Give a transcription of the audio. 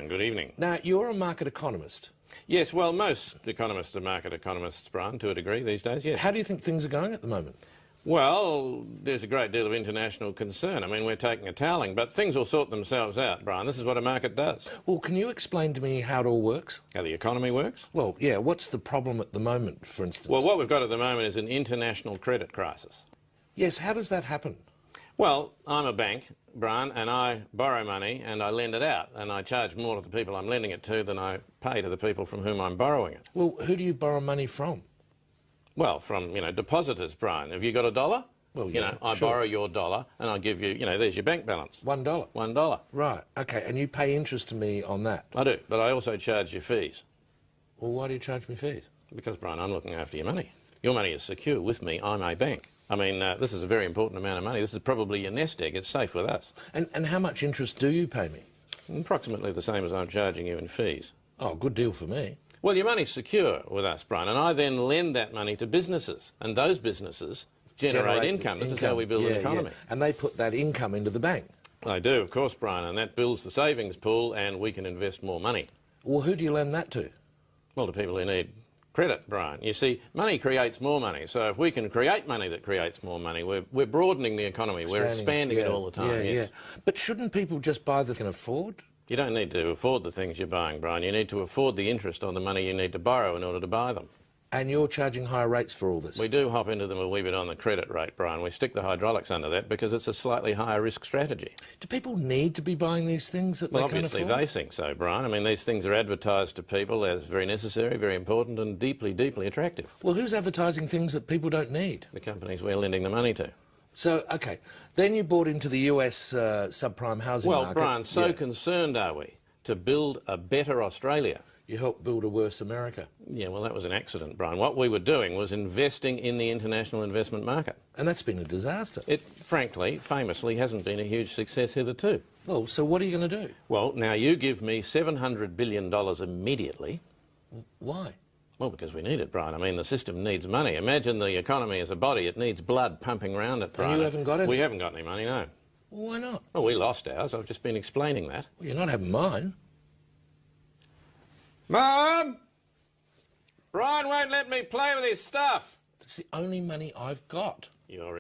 Brian. Good evening. Now, you're a market economist. Yes, well, most economists are market economists, Brian, to a degree these days, yes. How do you think things are going at the moment? Well, there's a great deal of international concern. I mean, we're taking a toweling, but things will sort themselves out, Brian. This is what a market does. Well, can you explain to me how it all works? How the economy works? Well, yeah, what's the problem at the moment, for instance? Well, what we've got at the moment is an international credit crisis. Yes, how does that happen? Well, I'm a bank, Brian, and I borrow money and I lend it out, and I charge more to the people I'm lending it to than I pay to the people from whom I'm borrowing it. Well, who do you borrow money from? Well, from, depositors, Brian. Have you got a dollar? Well, yeah, I sure. borrow your dollar and I give you, there's your bank balance. $1? $1. Right, OK, and you pay interest to me on that? I do, but I also charge you fees. Well, why do you charge me fees? Because, Brian, I'm looking after your money. Your money is secure with me. I'm a bank. I mean, this is a very important amount of money. This is probably your nest egg. It's safe with us. And how much interest do you pay me? Approximately the same as I'm charging you in fees. Oh, good deal for me. Well, your money's secure with us, Brian, and I then lend that money to businesses, and those businesses generate income. This is how we build an economy. Yeah. And they put that income into the bank? They do, of course, Brian, and that builds the savings pool, and we can invest more money. Well, who do you lend that to? Well, to people who need credit, Brian. You see, money creates more money, so if we can create money that creates more money, we're broadening the economy, we're expanding it all the time. Yes. But shouldn't people just buy the thing they can afford? You don't need to afford the things you're buying, Brian. You need to afford the interest on the money you need to borrow in order to buy them. And you're charging higher rates for all this? We do hop into them a wee bit on the credit rate, Brian. We stick the hydraulics under that because it's a slightly higher risk strategy. Do people need to be buying these things that they can't afford? Well, obviously they think so, Brian. I mean, these things are advertised to people as very necessary, very important and deeply, deeply attractive. Well, who's advertising things that people don't need? The companies we're lending the money to. So, OK, then you bought into the US subprime housing market. Well, Brian, so concerned are we to build a better Australia. You helped build a worse America. Yeah, well, that was an accident, Brian. What we were doing was investing in the international investment market. And that's been a disaster. It, frankly, famously, hasn't been a huge success hitherto. Well, so what are you going to do? Well, now you give me $700 billion immediately. Why? Well, because we need it, Brian. I mean, the system needs money. Imagine the economy as a body. It needs blood pumping around it, Brian. And you haven't got any? We haven't got any money, no. Well, why not? Well, we lost ours. I've just been explaining that. Well, you're not having mine. Mum! Brian won't let me play with his stuff. That's the only money I've got. You're